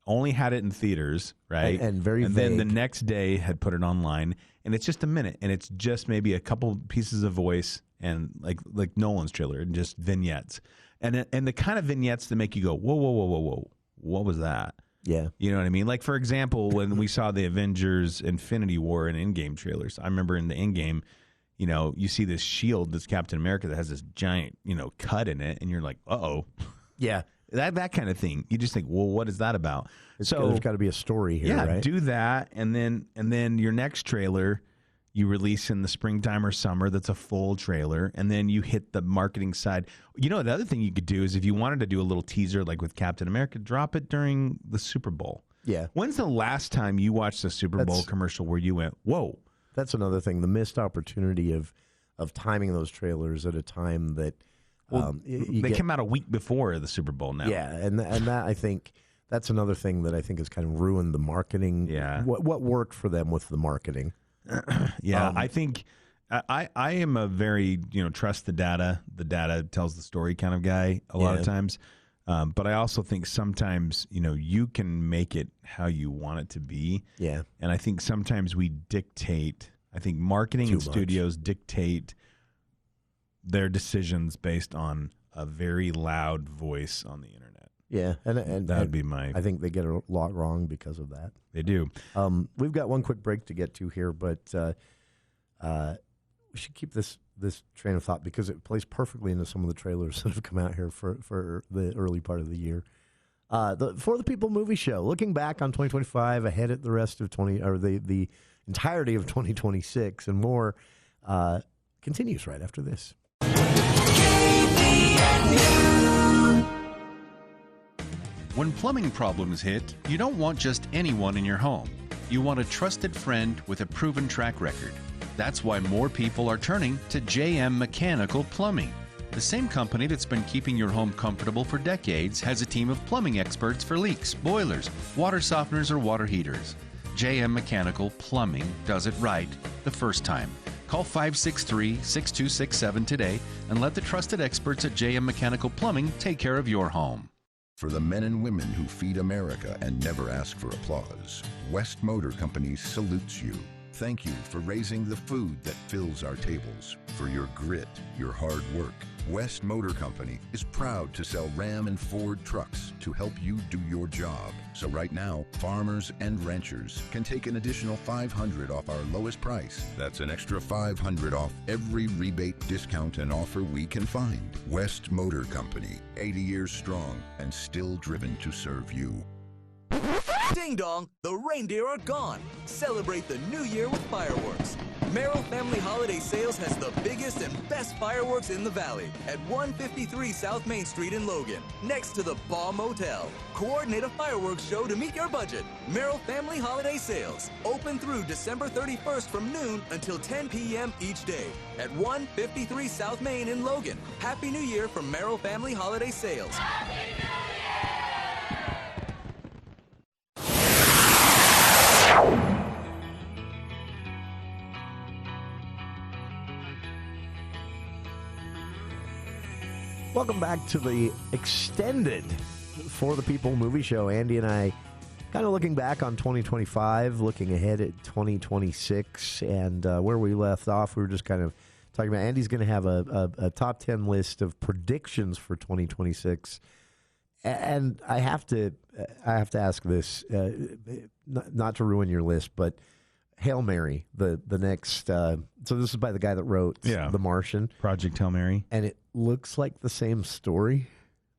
Speaker 5: only had it in theaters, right?
Speaker 13: And very
Speaker 5: And
Speaker 13: vague.
Speaker 5: then the next day had put it online, and it's just a minute, and it's just maybe a couple pieces of voice and like Nolan's trailer and just vignettes. And the kind of vignettes that make you go, whoa, whoa, whoa, whoa, whoa. What was that?
Speaker 13: Yeah.
Speaker 5: You know what I mean? Like, for example, when we saw the Avengers Infinity War and Endgame trailers, I remember in the Endgame, you see this shield, this Captain America that has this giant, cut in it, and you're like, uh-oh.
Speaker 13: Yeah.
Speaker 5: That kind of thing. You just think, well, what is that about?
Speaker 13: There's got to be a story here,
Speaker 5: yeah,
Speaker 13: right?
Speaker 5: do that, and then your next trailer you release in the springtime or summer that's a full trailer, and then you hit the marketing side. Another thing you could do is if you wanted to do a little teaser like with Captain America, drop it during the Super Bowl.
Speaker 13: Yeah.
Speaker 5: When's the last time you watched a Super Bowl commercial where you went, whoa?
Speaker 13: That's another thing, the missed opportunity of timing those trailers at a time that
Speaker 5: they come out a week before the Super Bowl now.
Speaker 13: Yeah, and that, I think, that's another thing that I think has kind of ruined the marketing.
Speaker 5: Yeah.
Speaker 13: What worked for them with the marketing.
Speaker 5: Yeah, I think I am a very, trust the data. The data tells the story kind of guy a lot of times. But I also think sometimes, you can make it how you want it to be.
Speaker 13: Yeah.
Speaker 5: And I think sometimes we dictate, marketing and studios dictate their decisions based on a very loud voice on the internet.
Speaker 13: Yeah, and
Speaker 5: that would be my.
Speaker 13: I think they get a lot wrong because of that.
Speaker 5: They do.
Speaker 13: We've got one quick break to get to here, but we should keep this train of thought because it plays perfectly into some of the trailers that have come out here for the early part of the year. The For the People movie show, looking back on 2025, ahead at the rest of the entirety of 2026 and more, continues right after this.
Speaker 8: When plumbing problems hit, you don't want just anyone in your home. You want a trusted friend with a proven track record. That's why more people are turning to JM Mechanical Plumbing. The same company that's been keeping your home comfortable for decades has a team of plumbing experts for leaks, boilers, water softeners, or water heaters. JM Mechanical Plumbing does it right the first time. Call 563-6267 today and let the trusted experts at JM Mechanical Plumbing take care of your home.
Speaker 9: For the men and women who feed America and never ask for applause, West Motor Company salutes you. Thank you for raising the food that fills our tables, for your grit, your hard work. West Motor Company is proud to sell Ram and Ford trucks to help you do your job. So right now, farmers and ranchers can take an additional $500 off our lowest price. That's an extra $500 off every rebate, discount, and offer we can find. West Motor Company, 80 years strong and still driven to serve you.
Speaker 10: Ding dong, the reindeer are gone. Celebrate the new year with fireworks. Merrill Family Holiday Sales has the biggest and best fireworks in the valley at 153 South Main Street in Logan, next to the Baugh Motel. Coordinate a fireworks show to meet your budget. Merrill Family Holiday Sales, open through December 31st from noon until 10 p.m. each day at 153 South Main in Logan. Happy New Year from Merrill Family Holiday Sales.
Speaker 13: Welcome back to the extended For the People movie show. Andy and I kind of looking back on 2025, looking ahead at 2026, and where we left off, we were just kind of talking about Andy's going to have a top 10 list of predictions for 2026. And I have to ask this, not to ruin your list, but Hail Mary, the next. So this is by the guy that wrote The Martian,
Speaker 5: Project Hail Mary,
Speaker 13: and it looks like the same story,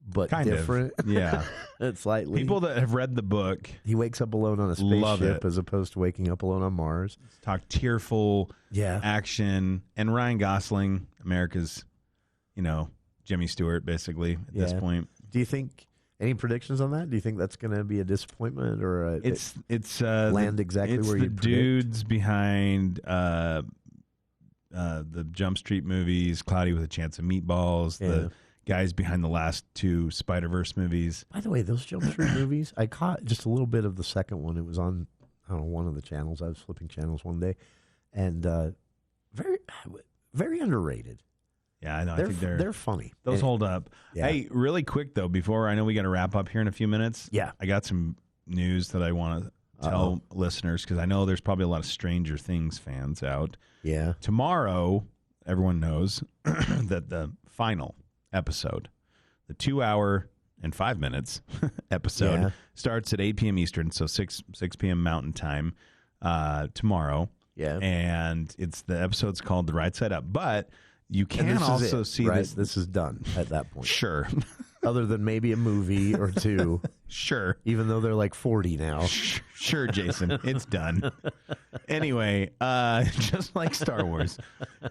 Speaker 13: but
Speaker 5: kind
Speaker 13: different.
Speaker 5: Of. Yeah,
Speaker 13: it's slightly.
Speaker 5: People that have read the book,
Speaker 13: he wakes up alone on a spaceship as opposed to waking up alone on Mars.
Speaker 5: Talk tearful, action, and Ryan Gosling, America's, Jimmy Stewart, basically at this point.
Speaker 13: Do you think? Any predictions on that? Do you think that's going to be a disappointment or
Speaker 5: it's
Speaker 13: land exactly where you predict?
Speaker 5: It's the dudes behind the Jump Street movies, Cloudy with a Chance of Meatballs, the guys behind the last two Spider-Verse movies.
Speaker 13: By the way, those Jump Street movies, I caught just a little bit of the second one. It was on I don't know, one of the channels. I was flipping channels one day, and very, very underrated.
Speaker 5: Yeah, I know. I think
Speaker 13: they're funny.
Speaker 5: Those hold up.
Speaker 13: Yeah.
Speaker 5: Hey, really quick though, before I know we got to wrap up here in a few minutes.
Speaker 13: Yeah,
Speaker 5: I got some news that I want to tell listeners, because I know there's probably a lot of Stranger Things fans out.
Speaker 13: Yeah.
Speaker 5: Tomorrow, everyone knows that the final episode, the 2 hour and 5 minutes episode, starts at 8 p.m. Eastern, so 6 p.m. Mountain Time tomorrow.
Speaker 13: Yeah.
Speaker 5: And the episode's called The Right Side Up. But you can also see
Speaker 13: right?
Speaker 5: this.
Speaker 13: This is done at that point.
Speaker 5: Sure.
Speaker 13: Other than maybe a movie or two.
Speaker 5: Sure.
Speaker 13: Even though they're like 40 now.
Speaker 5: Sure, Jason. It's done. Anyway, just like Star Wars.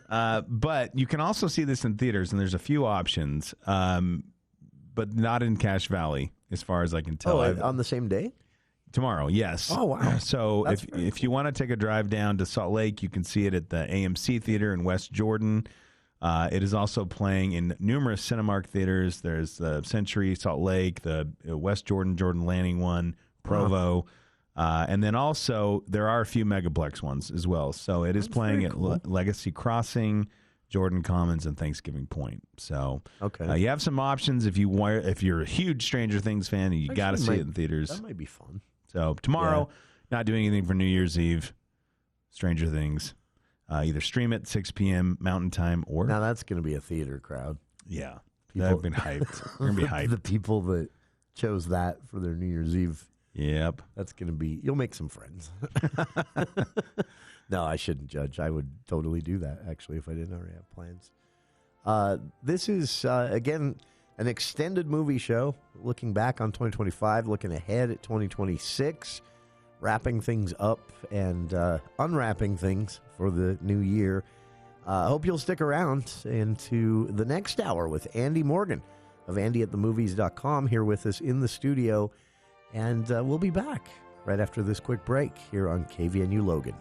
Speaker 5: But you can also see this in theaters, and there's a few options, but not in Cache Valley, as far as I can tell.
Speaker 13: On the same day?
Speaker 5: Tomorrow, yes.
Speaker 13: Oh, wow.
Speaker 5: So if you want to take a drive down to Salt Lake, you can see it at the AMC Theater in West Jordan. It is also playing in numerous Cinemark theaters. There's the Century, Salt Lake, the West Jordan, Jordan Landing one, Provo. And then also there are a few Megaplex ones as well. So it is playing at Legacy Crossing, Jordan Commons, and Thanksgiving Point. So you have some options if you're a huge Stranger Things fan and you got to see it in theaters.
Speaker 13: That might be fun.
Speaker 5: So tomorrow, not doing anything for New Year's Eve, Stranger Things. Either stream it 6 p.m. Mountain Time or...
Speaker 13: Now that's going to be a theater crowd.
Speaker 5: Yeah. They've been hyped. They're going to be hyped.
Speaker 13: The people that chose that for their New Year's Eve.
Speaker 5: Yep.
Speaker 13: That's going to be... You'll make some friends. No, I shouldn't judge. I would totally do that, actually, if I didn't already have plans. This is, again, an extended movie show. Looking back on 2025, looking ahead at 2026. Wrapping things up and unwrapping things for the new year. I hope you'll stick around into the next hour with Andy Morgan of AndyAtTheMovies.com here with us in the studio. And we'll be back right after this quick break here on KVNU Logan.